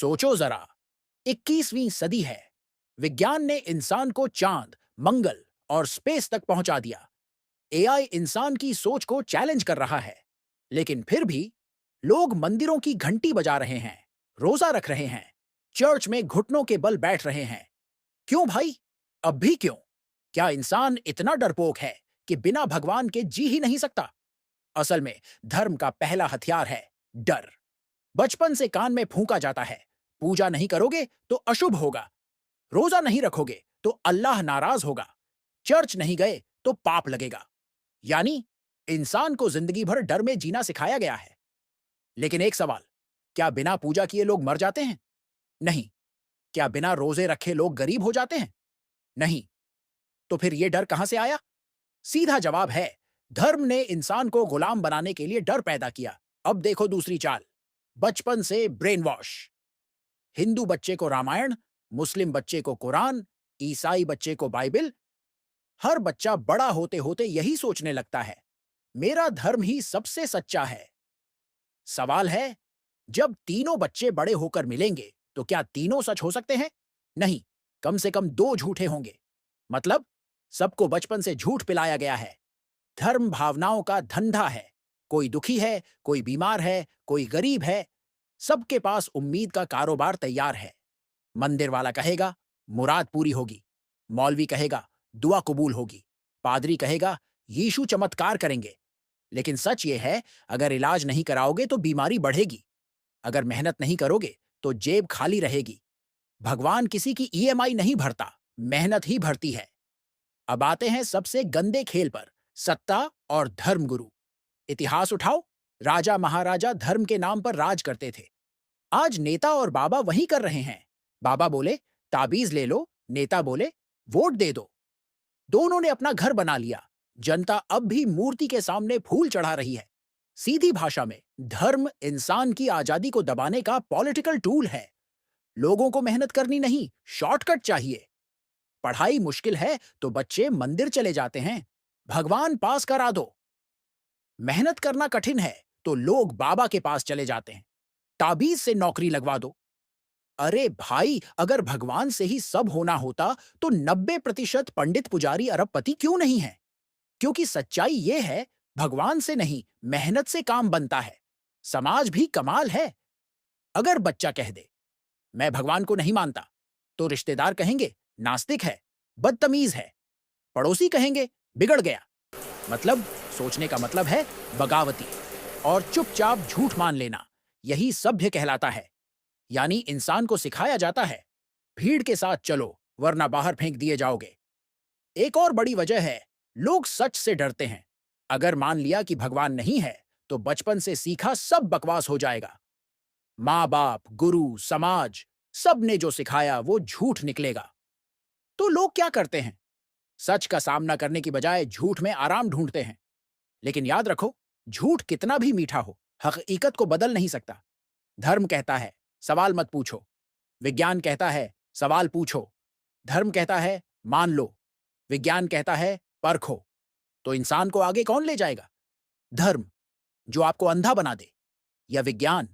सोचो जरा, 21वीं सदी है। विज्ञान ने इंसान को चांद, मंगल और स्पेस तक पहुंचा दिया। एआई इंसान की सोच को चैलेंज कर रहा है। लेकिन फिर भी लोग मंदिरों की घंटी बजा रहे हैं, रोजा रख रहे हैं, चर्च में घुटनों के बल बैठ रहे हैं। क्यों भाई? अब भी क्यों? क्या इंसान इतना डरपोक है कि बिना भगवान के जी ही नहीं सकता? असल में धर्म का पहला हथियार है डर। बचपन से कान में फूंका जाता है, पूजा नहीं करोगे तो अशुभ होगा, रोजा नहीं रखोगे तो अल्लाह नाराज होगा, चर्च नहीं गए तो पाप लगेगा। यानी इंसान को जिंदगी भर डर में जीना सिखाया गया है। लेकिन एक सवाल, क्या बिना पूजा किए लोग मर जाते हैं? नहीं। क्या बिना रोजे रखे लोग गरीब हो जाते हैं? नहीं। तो फिर यह डर कहां से आया? सीधा जवाब है, धर्म ने इंसान को गुलाम बनाने के लिए डर पैदा किया। अब देखो दूसरी चाल, बचपन से ब्रेन वॉश। हिंदू बच्चे को रामायण, मुस्लिम बच्चे को कुरान, ईसाई बच्चे को बाइबिल। हर बच्चा बड़ा होते होते यही सोचने लगता है, मेरा धर्म ही सबसे सच्चा है। सवाल है, जब तीनों बच्चे बड़े होकर मिलेंगे तो क्या तीनों सच हो सकते हैं? नहीं, कम से कम दो झूठे होंगे। मतलब सबको बचपन से झूठ पिलाया गया है। धर्म भावनाओं का धंधा है। कोई दुखी है, कोई बीमार है, कोई गरीब है, सबके पास उम्मीद का कारोबार तैयार है। मंदिर वाला कहेगा मुराद पूरी होगी, मौलवी कहेगा दुआ कबूल होगी, पादरी कहेगा यीशु चमत्कार करेंगे। लेकिन सच ये है, अगर इलाज नहीं कराओगे तो बीमारी बढ़ेगी, अगर मेहनत नहीं करोगे तो जेब खाली रहेगी। भगवान किसी की ईएमआई नहीं भरता, मेहनत ही भरती है। अब आते हैं सबसे गंदे खेल पर, सत्ता और धर्म गुरु। इतिहास उठाओ, राजा महाराजा धर्म के नाम पर राज करते थे। आज नेता और बाबा वही कर रहे हैं। बाबा बोले ताबीज ले लो, नेता बोले वोट दे दो। दोनों ने अपना घर बना लिया, जनता अब भी मूर्ति के सामने फूल चढ़ा रही है। सीधी भाषा में, धर्म इंसान की आजादी को दबाने का पॉलिटिकल टूल है। लोगों को मेहनत करनी नहीं, शॉर्टकट चाहिए। पढ़ाई मुश्किल है तो बच्चे मंदिर चले जाते हैं, भगवान पास करा दो। मेहनत करना कठिन है तो लोग बाबा के पास चले जाते हैं, ताबीज से नौकरी लगवा दो। अरे भाई, अगर भगवान से ही सब होना होता तो 90% पंडित पुजारी अरबपति क्यों नहीं है? क्योंकि सच्चाई ये है, भगवान से नहीं, मेहनत से काम बनता है। समाज भी कमाल है। अगर बच्चा कह दे मैं भगवान को नहीं मानता, तो रिश्तेदार कहेंगे नास्तिक है, बदतमीज है। पड़ोसी कहेंगे बिगड़ गया। मतलब सोचने का मतलब है बगावती। और चुपचाप झूठ मान लेना, यही सभ्य कहलाता है। यानी इंसान को सिखाया जाता है, भीड़ के साथ चलो वरना बाहर फेंक दिए जाओगे। एक और बड़ी वजह है, लोग सच से डरते हैं। अगर मान लिया कि भगवान नहीं है तो बचपन से सीखा सब बकवास हो जाएगा। माँ बाप, गुरु, समाज, सब ने जो सिखाया वो झूठ निकलेगा। तो लोग क्या करते हैं? सच का सामना करने की बजाय झूठ में आराम ढूंढते हैं। लेकिन याद रखो, झूठ कितना भी मीठा हो, हकीकत को बदल नहीं सकता। धर्म कहता है सवाल मत पूछो, विज्ञान कहता है सवाल पूछो। धर्म कहता है मान लो, विज्ञान कहता है परखो। तो इंसान को आगे कौन ले जाएगा? धर्म, जो आपको अंधा बना दे, या विज्ञान,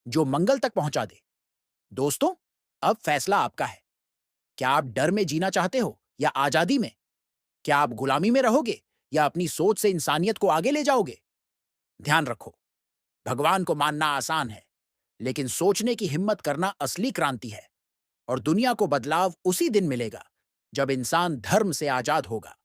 जो मंगल तक पहुंचा दे? दोस्तों, अब फैसला आपका है। क्या आप डर में जीना चाहते हो या आजादी में? क्या आप गुलामी में रहोगे या अपनी सोच से इंसानियत को आगे ले जाओगे? ध्यान रखो, भगवान को मानना आसान है, लेकिन सोचने की हिम्मत करना असली क्रांति है। और दुनिया को बदलाव उसी दिन मिलेगा जब इंसान धर्म से आजाद होगा।